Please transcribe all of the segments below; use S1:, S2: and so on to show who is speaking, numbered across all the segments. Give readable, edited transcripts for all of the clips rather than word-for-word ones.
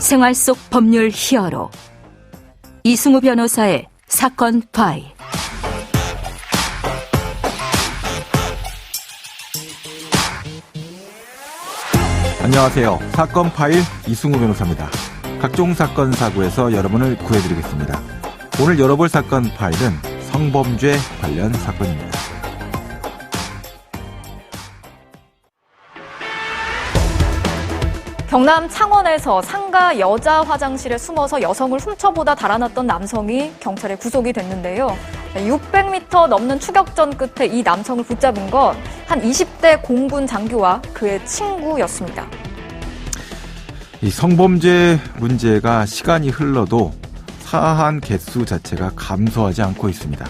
S1: 생활 속 법률 히어로 이승우 변호사의 사건 파일.
S2: 안녕하세요. 사건 파일 이승우 변호사입니다. 각종 사건 사고에서 여러분을 구해드리겠습니다. 오늘 열어볼 사건 파일은 성범죄 관련 사건입니다.
S3: 경남 창원에서 상가 여자 화장실에 숨어서 여성을 훔쳐보다 달아났던 남성이 경찰에 구속이 됐는데요. 600m 넘는 추격전 끝에 이 남성을 붙잡은 건 한 20대 공군 장교와 그의 친구였습니다.
S2: 이 성범죄 문제가 시간이 흘러도 사한 개수 자체가 감소하지 않고 있습니다.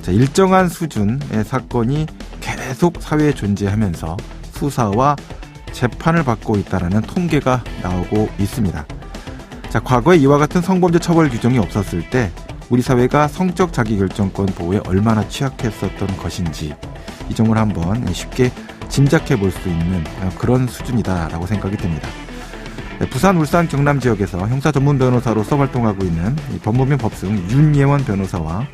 S2: 자, 일정한 수준의 사건이 계속 사회에 존재하면서 수사와 재판을 받고 있다는 통계가 나오고 있습니다. 자, 과거에 이와 같은 성범죄 처벌 규정이 없었을 때 우리 사회가 성적 자기결정권 보호에 얼마나 취약했었던 것인지 이 점을 한번 쉽게 짐작해 볼 수 있는 그런 수준이다라고 생각이 듭니다. 부산, 울산, 경남 지역에서 형사 전문 변호사로서 활동하고 있는 법무면 법승 윤예원 변호사와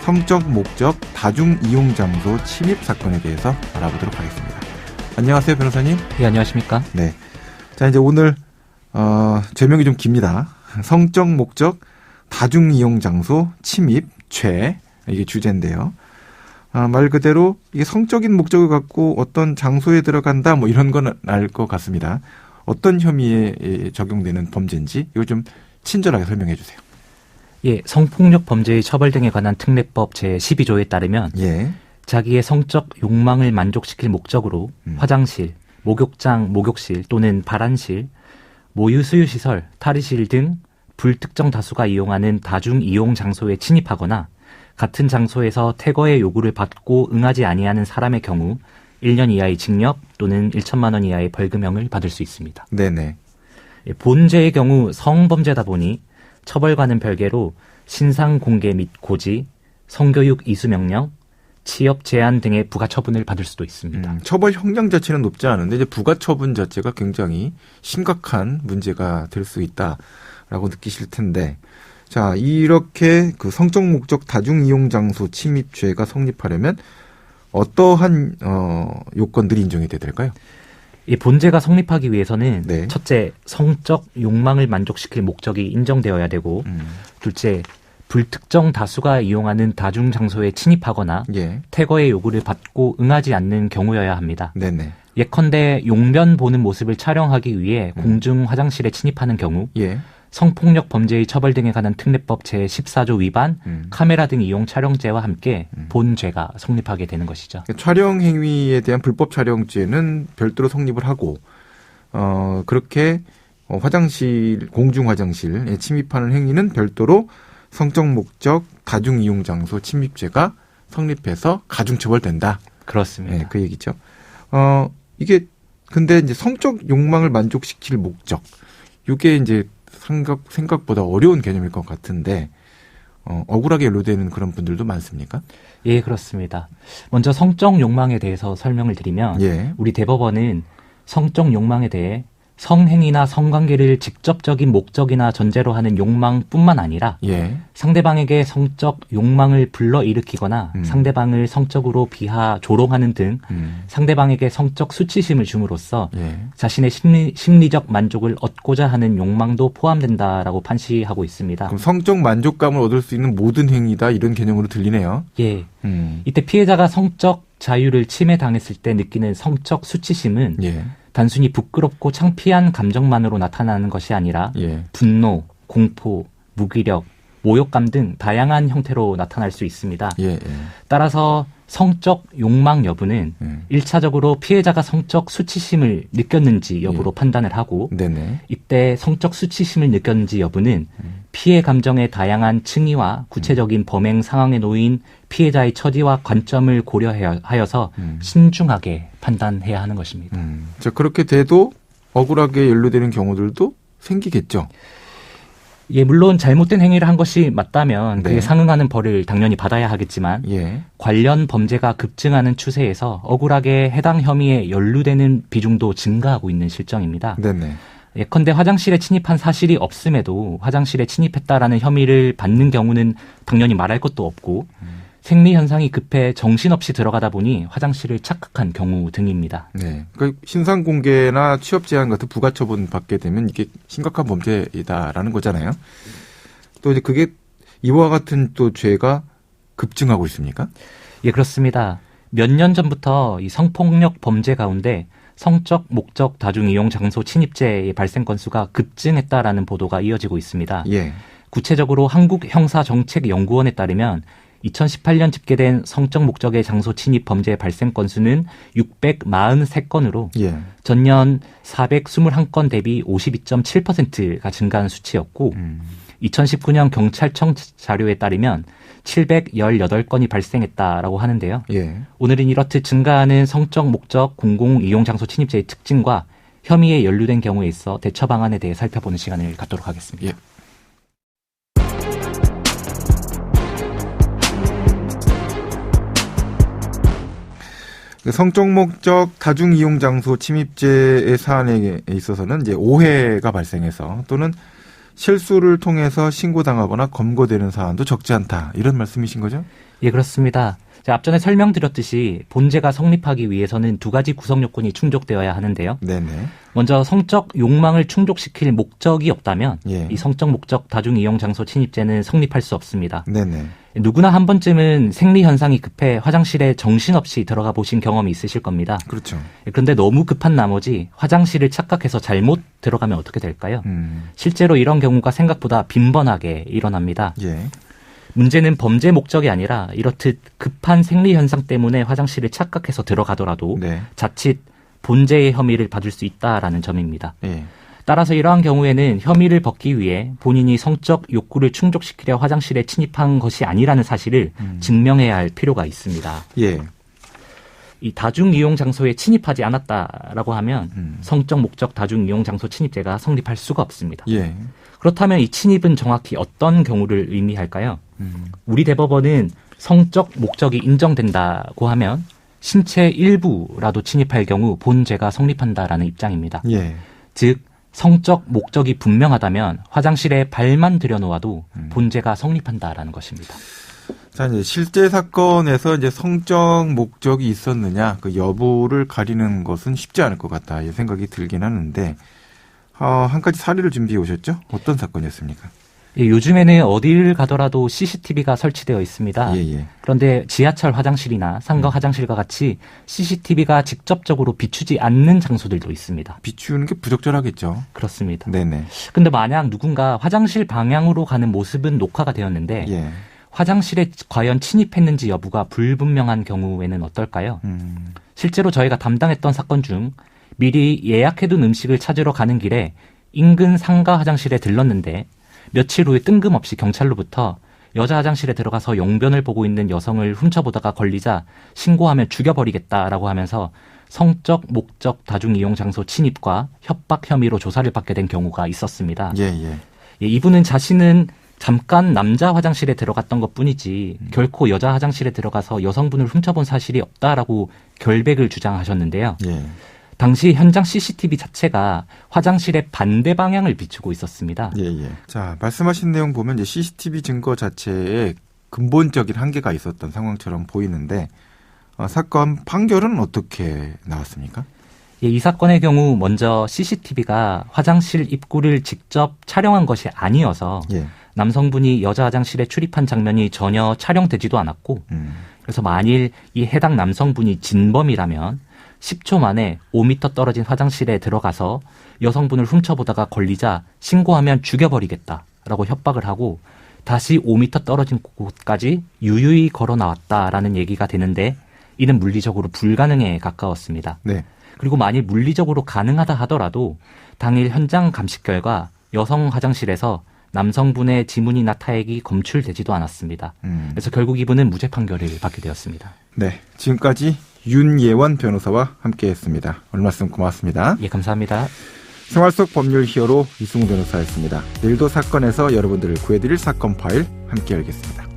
S2: 성적 목적 다중 이용 장소 침입 사건에 대해서 알아보도록 하겠습니다. 안녕하세요, 변호사님.
S4: 네, 안녕하십니까?
S2: 네. 자, 이제 오늘 제목이 좀 깁니다. 성적 목적 다중 이용 장소 침입 죄, 이게 주제인데요. 말 그대로 이게 성적인 목적을 갖고 어떤 장소에 들어간다 뭐 이런 건 알 것 같습니다. 어떤 혐의에 적용되는 범죄인지 이걸 좀 친절하게 설명해 주세요.
S4: 예, 성폭력 범죄의 처벌 등에 관한 특례법 제12조에 따르면
S2: 예.
S4: 자기의 성적 욕망을 만족시킬 목적으로 화장실, 목욕장, 목욕실 또는 발안실, 모유 수유시설, 탈의실 등 불특정 다수가 이용하는 다중 이용 장소에 침입하거나 같은 장소에서 퇴거의 요구를 받고 응하지 아니하는 사람의 경우 1년 이하의 징역 또는 1천만 원 이하의 벌금형을 받을 수 있습니다.
S2: 네네.
S4: 본죄의 경우 성범죄다 보니 처벌과는 별개로 신상 공개 및 고지, 성교육 이수 명령, 취업 제한 등의 부가 처분을 받을 수도 있습니다.
S2: 처벌 형량 자체는 높지 않은데 이제 부가 처분 자체가 굉장히 심각한 문제가 될 수 있다라고 느끼실 텐데, 자, 이렇게 그 성적 목적 다중 이용 장소 침입죄가 성립하려면 어떠한 요건들이 인정이 돼야 될까요?
S4: 이 본죄가 성립하기 위해서는
S2: 네.
S4: 첫째, 성적 욕망을 만족시킬 목적이 인정되어야 되고, 둘째, 불특정 다수가 이용하는 다중 장소에 침입하거나
S2: 예.
S4: 퇴거의 요구를 받고 응하지 않는 경우여야 합니다.
S2: 네네.
S4: 예컨대 용변 보는 모습을 촬영하기 위해 공중 화장실에 침입하는 경우,
S2: 예.
S4: 성폭력 범죄의 처벌 등에 관한 특례법 제14조 위반, 카메라 등 이용 촬영죄와 함께 본죄가 성립하게 되는 것이죠.
S2: 촬영 행위에 대한 불법 촬영죄는 별도로 성립을 하고, 그렇게 화장실, 공중 화장실에 침입하는 행위는 별도로 성적 목적 다중 이용 장소 침입죄가 성립해서 가중처벌된다.
S4: 그렇습니다.
S2: 네, 그 얘기죠. 이게 근데 이제 성적 욕망을 만족시킬 목적, 이게 이제 생각보다 어려운 개념일 것 같은데, 억울하게 연루되는 그런 분들도 많습니까?
S4: 예, 그렇습니다. 먼저 성적 욕망에 대해서 설명을 드리면,
S2: 예.
S4: 우리 대법원은 성적 욕망에 대해 성행위나 성관계를 직접적인 목적이나 전제로 하는 욕망뿐만 아니라
S2: 예.
S4: 상대방에게 성적 욕망을 불러일으키거나 상대방을 성적으로 비하, 조롱하는 등 상대방에게 성적 수치심을 줌으로써
S2: 예.
S4: 자신의 심리적 만족을 얻고자 하는 욕망도 포함된다라고 판시하고 있습니다.
S2: 그럼 성적 만족감을 얻을 수 있는 모든 행위다, 이런 개념으로 들리네요.
S4: 예. 이때 피해자가 성적 자유를 침해당했을 때 느끼는 성적 수치심은
S2: 예.
S4: 단순히 부끄럽고 창피한 감정만으로 나타나는 것이 아니라
S2: 예.
S4: 분노, 공포, 무기력, 모욕감 등 다양한 형태로 나타날 수 있습니다.
S2: 예. 예.
S4: 따라서 성적 욕망 여부는 1차적으로 피해자가 성적 수치심을 느꼈는지 여부로 판단을 하고,
S2: 네네.
S4: 이때 성적 수치심을 느꼈는지 여부는 피해 감정의 다양한 층위와 구체적인 범행 상황에 놓인 피해자의 처지와 관점을 고려하여서 신중하게 판단해야 하는 것입니다.
S2: 자, 그렇게 돼도 억울하게 연루되는 경우들도 생기겠죠.
S4: 예, 물론 잘못된 행위를 한 것이 맞다면
S2: 네.
S4: 그에 상응하는 벌을 당연히 받아야 하겠지만
S2: 예.
S4: 관련 범죄가 급증하는 추세에서 억울하게 해당 혐의에 연루되는 비중도 증가하고 있는 실정입니다.
S2: 네네.
S4: 예컨대 화장실에 침입한 사실이 없음에도 화장실에 침입했다라는 혐의를 받는 경우는 당연히 말할 것도 없고 생리 현상이 급해 정신없이 들어가다 보니 화장실을 착각한 경우 등입니다.
S2: 네. 그러니까 신상 공개나 취업 제한 같은 부가처분 받게 되면 이게 심각한 범죄이다라는 거잖아요. 또 이제 그게 이와 같은 또 죄가 급증하고 있습니까?
S4: 예, 그렇습니다. 몇 년 전부터 이 성폭력 범죄 가운데 성적 목적 다중이용 장소 침입죄의 발생 건수가 급증했다라는 보도가 이어지고 있습니다.
S2: 예.
S4: 구체적으로 한국형사정책연구원에 따르면 2018년 집계된 성적 목적의 장소 침입 범죄 발생 건수는 643건으로
S2: 예. 전년
S4: 421건 대비 52.7%가 증가한 수치였고 2019년 경찰청 자료에 따르면 718건이 발생했다라고 하는데요.
S2: 예.
S4: 오늘은 이렇듯 증가하는 성적 목적 공공이용장소 침입죄의 특징과 혐의에 연루된 경우에 있어 대처 방안에 대해 살펴보는 시간을 갖도록 하겠습니다.
S2: 예. 성적 목적 다중 이용 장소 침입죄의 사안에 있어서는 이제 오해가 발생해서 또는 실수를 통해서 신고당하거나 검거되는 사안도 적지 않다. 이런 말씀이신 거죠?
S4: 예, 그렇습니다. 자, 앞전에 설명드렸듯이 본죄가 성립하기 위해서는 두 가지 구성 요건이 충족되어야 하는데요.
S2: 네네.
S4: 먼저 성적 욕망을 충족시킬 목적이 없다면
S2: 예.
S4: 이 성적 목적 다중 이용 장소 침입죄는 성립할 수 없습니다.
S2: 네네.
S4: 누구나 한 번쯤은 생리 현상이 급해 화장실에 정신없이 들어가 보신 경험이 있으실 겁니다.
S2: 그렇죠.
S4: 그런데 너무 급한 나머지 화장실을 착각해서 잘못 들어가면 어떻게 될까요? 실제로 이런 경우가 생각보다 빈번하게 일어납니다.
S2: 예.
S4: 문제는 범죄 목적이 아니라 이렇듯 급한 생리 현상 때문에 화장실을 착각해서 들어가더라도
S2: 네.
S4: 자칫 본죄의 혐의를 받을 수 있다라는 점입니다.
S2: 예.
S4: 따라서 이러한 경우에는 혐의를 벗기 위해 본인이 성적 욕구를 충족시키려 화장실에 침입한 것이 아니라는 사실을 증명해야 할 필요가 있습니다.
S2: 예.
S4: 이 다중이용 장소에 침입하지 않았다라고 하면 성적 목적 다중이용 장소 침입죄가 성립할 수가 없습니다.
S2: 예.
S4: 그렇다면 이 침입은 정확히 어떤 경우를 의미할까요? 우리 대법원은 성적 목적이 인정된다고 하면 신체 일부라도 침입할 경우 본죄가 성립한다라는 입장입니다.
S2: 예.
S4: 즉 성적 목적이 분명하다면 화장실에 발만 들여놓아도 본죄가 성립한다라는 것입니다.
S2: 자, 이제 실제 사건에서 이제 성적 목적이 있었느냐, 그 여부를 가리는 것은 쉽지 않을 것 같다, 이 생각이 들긴 하는데, 한 가지 사례를 준비해 오셨죠? 어떤 사건이었습니까?
S4: 예, 요즘에는 어디를 가더라도 CCTV가 설치되어 있습니다.
S2: 예.
S4: 그런데 지하철 화장실이나 상가 화장실과 같이 CCTV가 직접적으로 비추지 않는 장소들도 있습니다.
S2: 비추는 게 부적절하겠죠.
S4: 그렇습니다.
S2: 네네.
S4: 근데 만약 누군가 화장실 방향으로 가는 모습은 녹화가 되었는데
S2: 예.
S4: 화장실에 과연 침입했는지 여부가 불분명한 경우에는 어떨까요? 실제로 저희가 담당했던 사건 중 미리 예약해둔 음식을 찾으러 가는 길에 인근 상가 화장실에 들렀는데 며칠 후에 뜬금없이 경찰로부터 여자 화장실에 들어가서 용변을 보고 있는 여성을 훔쳐보다가 걸리자 신고하면 죽여버리겠다라고 하면서 성적 목적 다중이용 장소 침입과 협박 혐의로 조사를 받게 된 경우가 있었습니다.
S2: 예.
S4: 이분은 자신은 잠깐 남자 화장실에 들어갔던 것뿐이지 결코 여자 화장실에 들어가서 여성분을 훔쳐본 사실이 없다라고 결백을 주장하셨는데요.
S2: 예.
S4: 당시 현장 CCTV 자체가 화장실의 반대 방향을 비추고 있었습니다.
S2: 예. 자, 말씀하신 내용 보면 이제 CCTV 증거 자체에 근본적인 한계가 있었던 상황처럼 보이는데, 사건 판결은 어떻게 나왔습니까?
S4: 예, 이 사건의 경우 먼저 CCTV가 화장실 입구를 직접 촬영한 것이 아니어서
S2: 예.
S4: 남성분이 여자 화장실에 출입한 장면이 전혀 촬영되지도 않았고 그래서 만일 이 해당 남성분이 진범이라면 10초 만에 5m 떨어진 화장실에 들어가서 여성분을 훔쳐보다가 걸리자 신고하면 죽여버리겠다라고 협박을 하고 다시 5m 떨어진 곳까지 유유히 걸어 나왔다라는 얘기가 되는데 이는 물리적으로 불가능에 가까웠습니다.
S2: 네.
S4: 그리고 만일 물리적으로 가능하다 하더라도 당일 현장 감식 결과 여성 화장실에서 남성분의 지문이나 타액이 검출되지도 않았습니다. 그래서 결국 이분은 무죄 판결을 받게 되었습니다.
S2: 네. 지금까지 윤예원 변호사와 함께했습니다. 오늘 말씀 고맙습니다.
S4: 예, 감사합니다.
S2: 생활 속 법률 히어로 이승우 변호사였습니다. 내일도 사건에서 여러분들을 구해드릴 사건 파일 함께 열겠습니다.